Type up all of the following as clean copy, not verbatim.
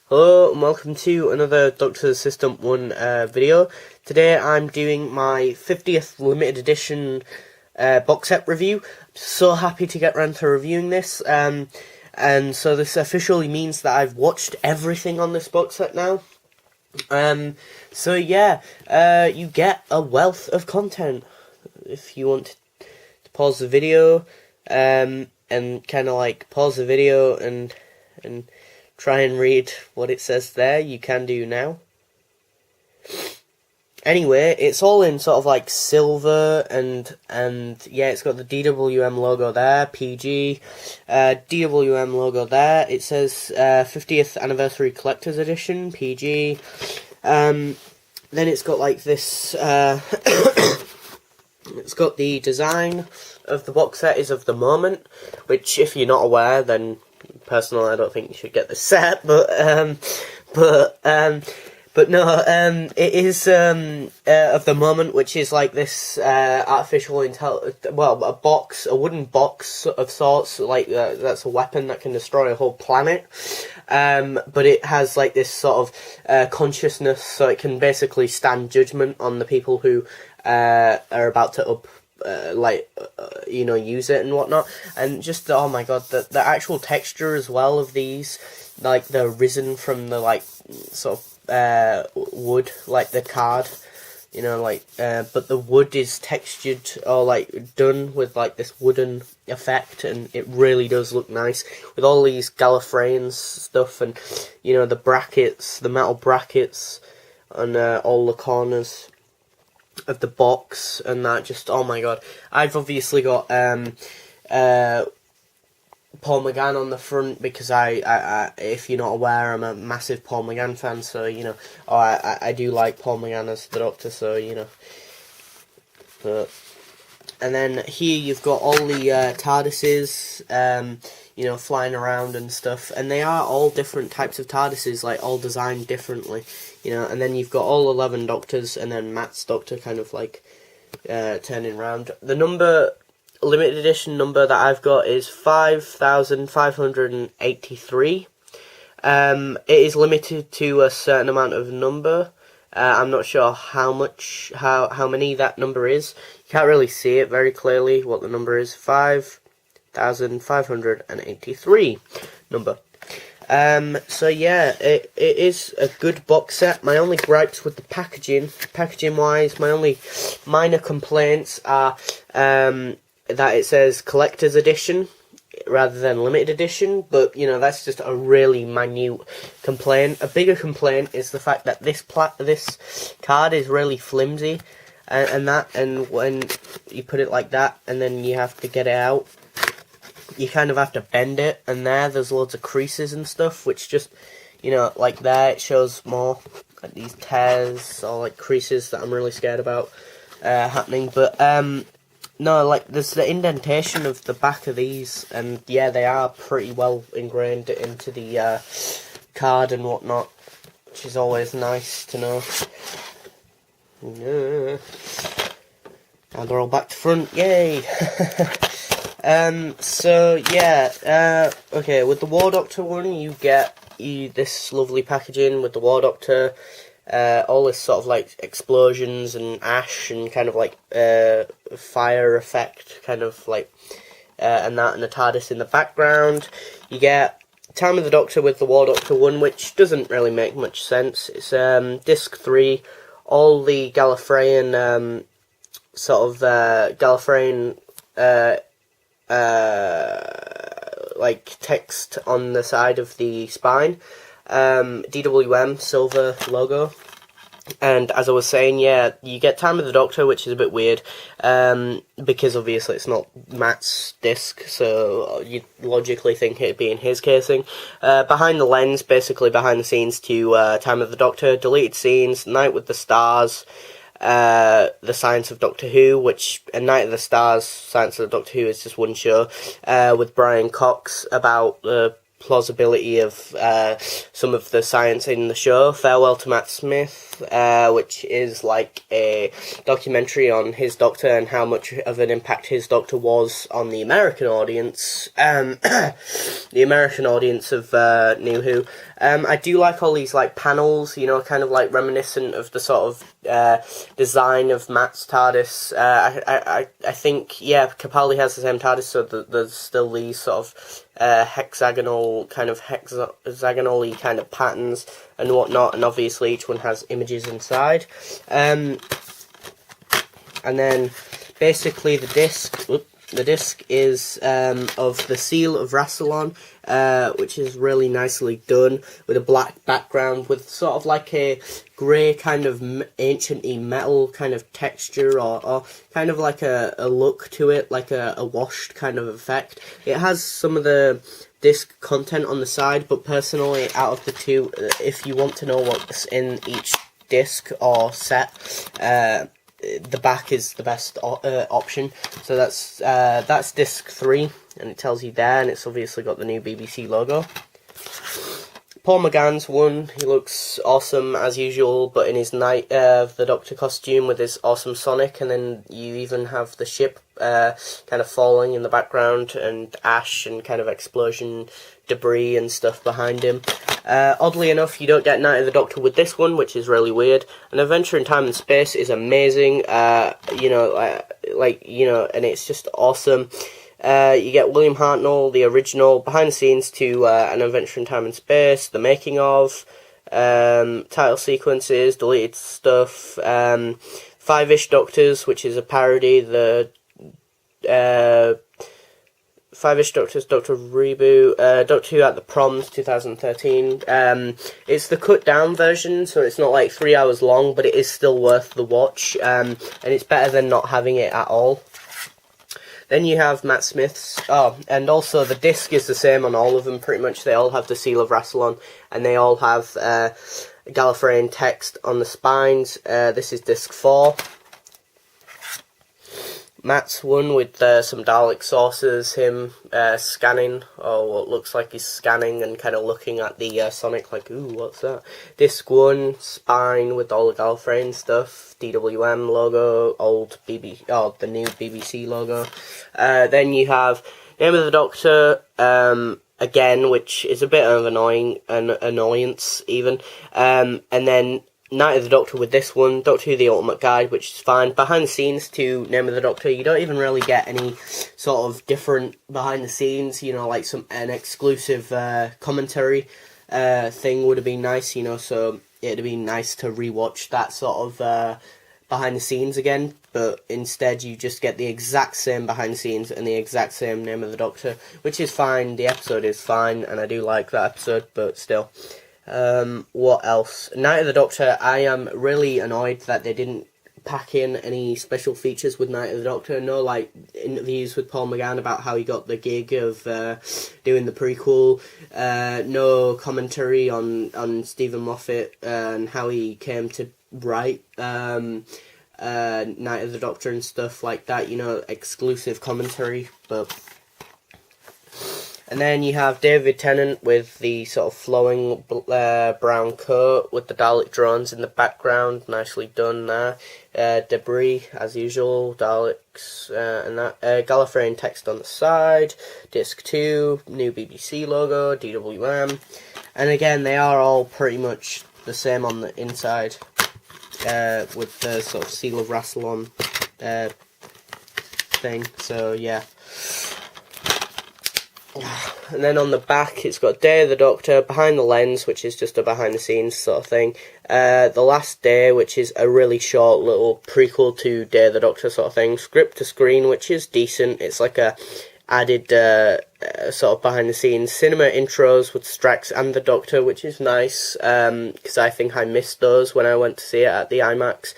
Hello and welcome to another Doctor's Assistant 1 video. Today I'm doing my 50th limited edition box set review. So happy to get round to reviewing this, and so this officially means that I've watched everything on this box set now. So yeah, you get a wealth of content. If you want to pause the video, and kind of like pause the video and try and read what it says there, you can do now. Anyway, it's all in sort of like silver and yeah, it's got the DWM logo there, PG, DWM logo there. It says 50th Anniversary Collector's Edition, PG. Then it's got like this, it's got the design of the box set is of the moment, which if you're not aware, then personally I don't think you should get this set, but no, it is of the moment, which is like this artificial a wooden box of sorts, like that's a weapon that can destroy a whole planet, but it has like this sort of consciousness, so it can basically stand judgment on the people who are about to use it and whatnot. And just, oh my god, the actual texture as well of these, like they're risen from the like sort of wood, like the card, but the wood is textured or like done with like this wooden effect, and it really does look nice with all these Gallifreyan stuff, and the brackets, the metal brackets on all the corners of the box, and that just, oh my god. I've obviously got Paul McGann on the front because I if you're not aware, I'm a massive Paul McGann fan, so I do like Paul McGann as the Doctor, so but and then here you've got all the TARDISes flying around and stuff, and they are all different types of TARDISes, like all designed differently, and then you've got all 11 Doctors, and then Matt's Doctor kind of like turning around. The limited edition number that I've got is 5,583. It is limited to a certain amount of number. I'm not sure how many that number is. You can't really see it very clearly what the number is. 5,583 number. So yeah, it is a good box set. My only gripes with the packaging wise, my only minor complaints are that it says collector's edition rather than limited edition, but that's just a really minute complaint. A bigger complaint is the fact that this card is really flimsy, and when you put it like that and then you have to get it out, you kind of have to bend it, and there's loads of creases and stuff, which just, like there, it shows more like these tears or like creases that I'm really scared about happening. But no, like there's the indentation of the back of these, and yeah, they are pretty well ingrained into the card and whatnot, which is always nice to know. Yeah. Now they're all back to front, yay! So yeah, okay, with the War Doctor one, you get this lovely packaging with the War Doctor, all this sort of like explosions and ash and kind of like fire effect, kind of like, and the TARDIS in the background. You get Time of the Doctor with the War Doctor one, which doesn't really make much sense. It's disc 3, all the Gallifreyan Gallifreyan like text on the side of the spine, DWM silver logo, and as I was saying, yeah, you get Time of the Doctor, which is a bit weird, because obviously it's not Matt's disc, so you'd logically think it'd be in his casing. Behind the lens, basically behind the scenes to Time of the Doctor, deleted scenes, Night with the Stars, the Science of Doctor Who, which Night of the Stars, Science of the Doctor Who is just one show, with Brian Cox about the plausibility of some of the science in the show. Farewell to Matt Smith, which is like a documentary on his Doctor and how much of an impact his Doctor was on the American audience. The American audience of New Who. I do like all these like panels, you know, kind of like reminiscent of the sort of design of Matt's TARDIS. I think, yeah, Capaldi has the same TARDIS, so there's still these sort of hexagonal kind of hexagonal-y kind of patterns and whatnot, and obviously each one has images inside. And then basically the disc. The disc is of the Seal of Rassilon, which is really nicely done with a black background with sort of like a grey kind of ancient-y metal kind of texture or kind of like a look to it, like a washed kind of effect. It has some of the disc content on the side, but personally out of the two, if you want to know what's in each disc or set, the back is the best option. So that's disc 3, and it tells you there, and it's obviously got the new BBC logo. Paul McGann's one, he looks awesome as usual, but in his Night of the Doctor costume with his awesome Sonic, and then you even have the ship kind of falling in the background, and ash and kind of explosion debris and stuff behind him. Oddly enough, you don't get Night of the Doctor with this one, which is really weird. An Adventure in Time and Space is amazing, you know, and it's just awesome. You get William Hartnell, the original, behind the scenes to An Adventure in Time and Space, the making of, title sequences, deleted stuff, Five-ish Doctors, which is a parody, the Five-ish Doctors, Doctor Reboot, Doctor Who at the Proms, 2013. It's the cut down version, so it's not like 3 hours long, but it is still worth the watch, and it's better than not having it at all. Then you have Matt Smith's, and also the disc is the same on all of them, pretty much. They all have the Seal of Rassilon, and they all have Gallifreyan text on the spines. This is disc 4. Matt's one with some Dalek saucers, him scanning, or what looks like he's scanning and kind of looking at the Sonic like, ooh, what's that? Disc 1, spine with all the Gallifreyan stuff, DWM logo, the new BBC logo. Then you have Name of the Doctor, again, which is a bit of an annoyance even, and then Night of the Doctor with this one, Doctor Who The Ultimate Guide, which is fine. Behind the scenes to Name of the Doctor, you don't even really get any sort of different behind the scenes, you know, like an exclusive commentary thing would have been nice, you know, so it'd have been nice to rewatch that sort of behind the scenes again, but instead you just get the exact same behind the scenes and the exact same Name of the Doctor, which is fine. The episode is fine, and I do like that episode, but still. What else? Night of the Doctor, I am really annoyed that they didn't pack in any special features with Night of the Doctor. No, like, interviews with Paul McGann about how he got the gig of doing the prequel. No commentary on Stephen Moffat and how he came to write Night of the Doctor and stuff like that. You know, exclusive commentary, but... And then you have David Tennant with the sort of flowing brown coat with the Dalek drones in the background, nicely done there. Debris, as usual, Daleks, and that. Gallifreyan text on the side, disc 2, new BBC logo, DWM. And again, they are all pretty much the same on the inside, with the sort of Seal of Rassilon thing, so yeah. And then on the back, it's got Day of the Doctor, Behind the Lens, which is just a behind-the-scenes sort of thing. The Last Day, which is a really short little prequel to Day of the Doctor sort of thing. Script to Screen, which is decent. It's like a added sort of behind-the-scenes. Cinema intros with Strax and the Doctor, which is nice, because I think I missed those when I went to see it at the IMAX,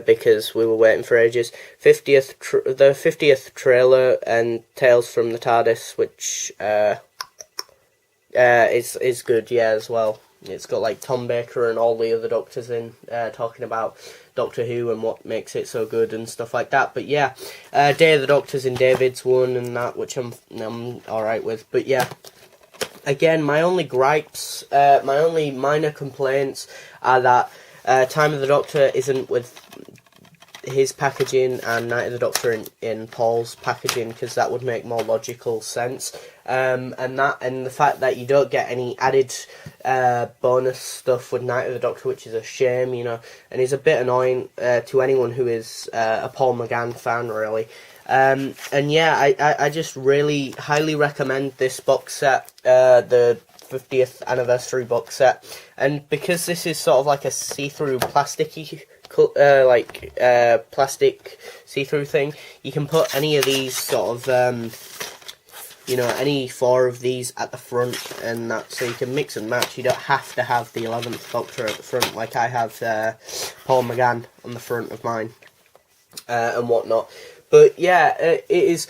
because we were waiting for ages. The 50th trailer and Tales from the TARDIS, which is good, yeah, as well. It's got like Tom Baker and all the other Doctors in, talking about Doctor Who and what makes it so good and stuff like that. But yeah, Day of the Doctor's in David's one and that, which I'm alright with. But yeah, again, my only gripes, my only minor complaints are that Time of the Doctor isn't with his packaging and Night of the Doctor in Paul's packaging, because that would make more logical sense. And the fact that you don't get any added bonus stuff with Night of the Doctor, which is a shame, you know, and is a bit annoying to anyone who is a Paul McGann fan, really. And yeah, I just really highly recommend this box set, the 50th anniversary box set, and because this is sort of like a see-through plasticky plastic see-through thing, you can put any of these sort of any 4 of these at the front, and that, so you can mix and match. You don't have to have the 11th Doctor at the front like I have Paul McGann on the front of mine and whatnot. But yeah, it is.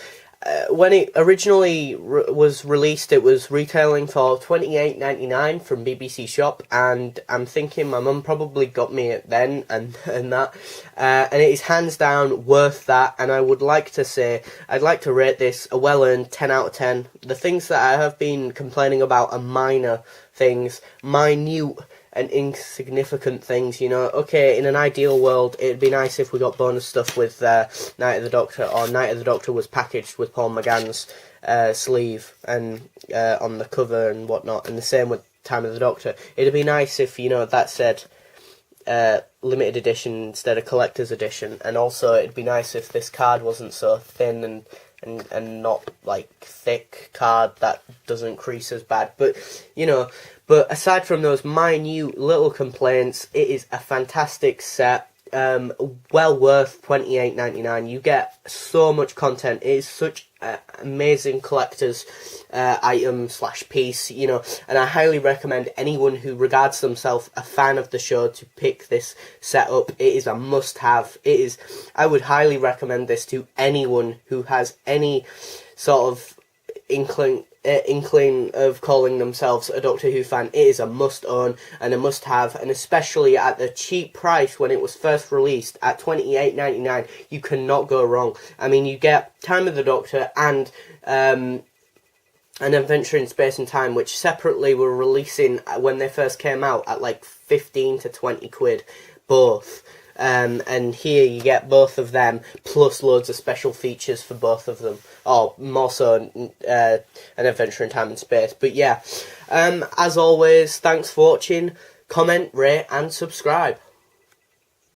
When it originally was released, it was retailing for $28.99 from BBC Shop, and I'm thinking my mum probably got me it then, and that, and it is hands down worth that. And I would like to say, I'd like to rate this a well-earned 10 out of 10. The things that I have been complaining about are minor things, minute and insignificant things, you know. Okay, in an ideal world, it'd be nice if we got bonus stuff with Night of the Doctor, or Night of the Doctor was packaged with Paul McGann's sleeve and on the cover and whatnot, and the same with Time of the Doctor. It'd be nice if, you know, that said limited edition instead of collector's edition, and also it'd be nice if this card wasn't so thin and not like thick card that doesn't crease as bad. But you know, but aside from those minute little complaints, it is a fantastic set. Well worth $28.99. You get so much content. It is such an amazing collector's item / piece, you know, and I highly recommend anyone who regards themselves a fan of the show to pick this set up. It is a must-have. It is. I would highly recommend this to anyone who has any sort of inkling of calling themselves a Doctor Who fan. It is a must-own and a must-have, and especially at the cheap price when it was first released at $28.99, you cannot go wrong. I mean, you get Time of the Doctor and An Adventure in Space and Time, which separately were releasing when they first came out at like 15 to 20 quid, both. And here you get both of them, plus loads of special features for both of them. Or more so, An Adventure in Time and Space. But yeah, as always, thanks for watching. Comment, rate, and subscribe.